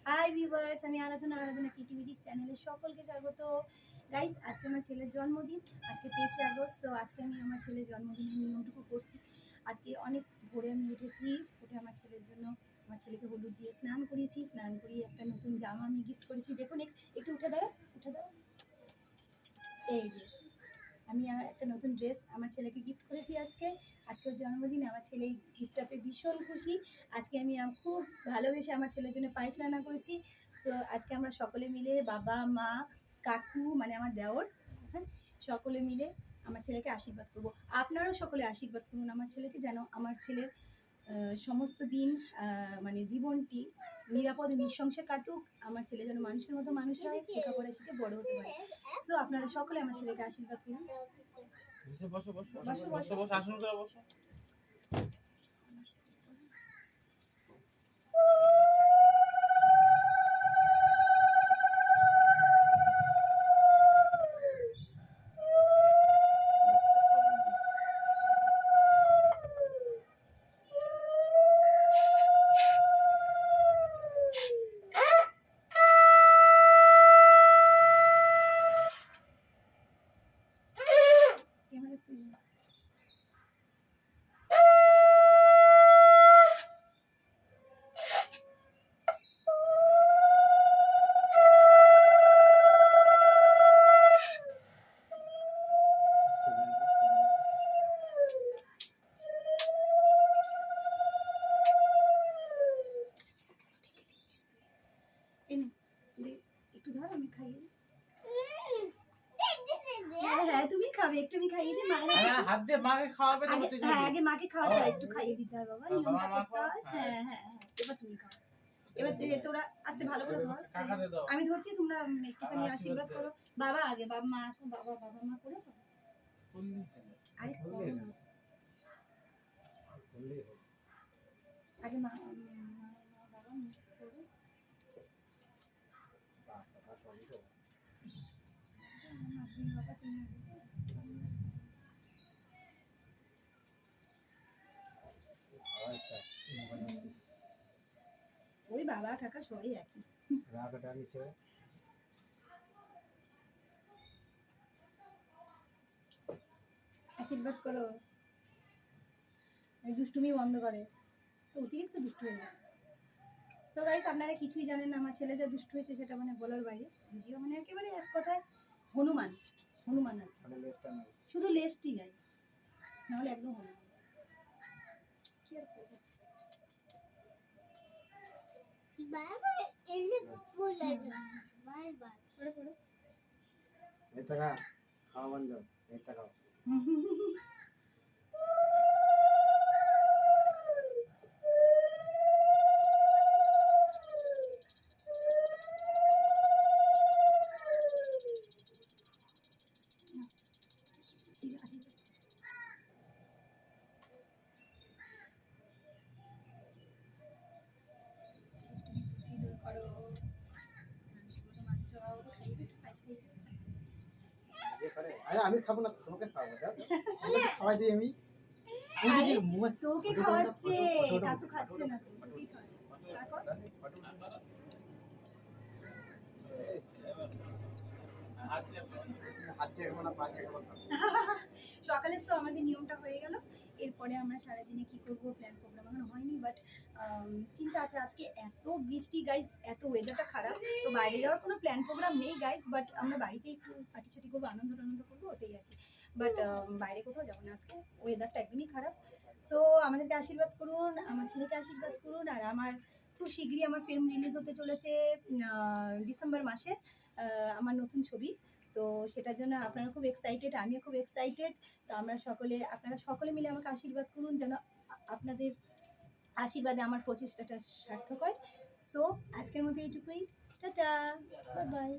Hi viewers, আমি আরাধনা ক্রিয়েটিভিটিস চ্যানেলে সকলকে স্বাগত। গাইস, আজকে আমার ছেলের জন্মদিন, আজকে 23শে আগস্ট। সো আজকে আমি আমার ছেলের জন্মদিনের নিয়মটুকু করছি। আজকে অনেক ভোরে আমি উঠেছি, উঠে আমার ছেলের জন্য আমার ছেলেকে হলুদ দিয়ে স্নান করিয়েছি, স্নান করিয়ে একটা নতুন জামা আমি গিফট করেছি। দেখুন একটু উঠে দাও। এই যে আমি একটা নতুন ড্রেস আমার ছেলেকে গিফট করেছি আজকের জন্মদিন। আমার ছেলে এই গিফটটা পেয়ে ভীষণ খুশি। আজকে আমি খুব ভালোবেসে আমার ছেলের জন্য পায়েস রান্না করেছি। তো আজকে আমরা সকলে মিলে বাবা মা কাকু মানে আমার দেওর, হ্যাঁ, সকলে মিলে আমার ছেলেকে আশীর্বাদ করব। আপনারাও সকলে আশীর্বাদ করুন আমার ছেলেকে, যেন আমার ছেলের সমস্ত দিন মানে জীবনটি নিরাপদ নিঃসংসে কাটুক। আমার ছেলে যেন মানুষের মতো মানুষ হয়, লেখাপড়া শিখে বড় হতে পারে। সো আপনারা সকলে আমার ছেলেকে আশীর্বাদ করুন। বসো বসো বসো বসো বসো আসন করে বসো। একটু ধর, আমি খাইয়ে দিই। হ্যাঁ তুমি খাবে, একটু আমি খাইয়ে দিই। মায়ের হাত দিয়ে মাকে খাওয়াবে তো ঠিক আছে। আগে মাকে খাওয়াতে হয়, একটু খাইয়ে দিতে হয় বাবা, নিয়মটা করতে হয়। হ্যাঁ হ্যাঁ হ্যাঁ, এবার তুমি খাও। এবার তোরা আস্তে ভালো করে ধর, আমি ধরছি, তোমরা একটুখানি আশীর্বাদ করো। বাবা আগে, বাবা মা করে আরে আগে মা বাবা করো। ওই বাবা কাকা সবাই একই। আশীর্বাদ করো, দুষ্টুমি বন্ধ করে, তো অতিরিক্ত দুষ্টু হয়ে গেছে। সো গাইস, আপনারা কিছুই জানেন না, আমার ছেলে যা দুষ্টু হয়েছে সেটা মানে বলার বাইরে। ভিডিও মানে একেবারে এক কথায় হনুমান আর শুধু লেজটি নাই, নাহলে একদম হনুমান। কি আর করবো, খাওয়া বন্ধ, খাও। আমি খাবো না, তোমাকে খাওয়াবো। খাওয়াই দিই আমি। তোকে খাওয়াচ্ছে, কাকু খাচ্ছে না, তোকেই খাওয়াচ্ছে। সকালে তো আমাদের নিয়মটা হয়ে গেল। এরপরে আমরা সারাদিনে কি করবো প্ল্যান প্রোগ্রাম এখন হয়নি, বাট চিন্তা আছে। আজকে এত বৃষ্টি গাইজ, এত ওয়েদারটা খারাপ, তো বাইরে যাওয়ার কোনো প্ল্যান প্রোগ্রাম নেই গাইজ। বাট আমরা বাড়িতে একটু পার্টি করবো, আনন্দ করবো, ওটাই আর কি। বাট বাইরে কোথাও যাবো না, আজকে ওয়েদারটা একদমই খারাপ। সো আমাদেরকে আশীর্বাদ করুন, আমার ছেলেকে আশীর্বাদ করুন। আর আমার খুব শীঘ্রই আমার ফিল্ম রিলিজ হতে চলেছে ডিসেম্বর মাসে, আমার নতুন ছবি। তো সেটার জন্য আপনারা খুব এক্সাইটেড, আমিও খুব এক্সাইটেড। তো আপনারা সকলে মিলে আমাকে আশীর্বাদ করুন, যেন আপনাদের আশীর্বাদে আমার প্রচেষ্টাটা সার্থক হয়। সো আজকের মতো এইটুকুই, টাটা, বাই বাই।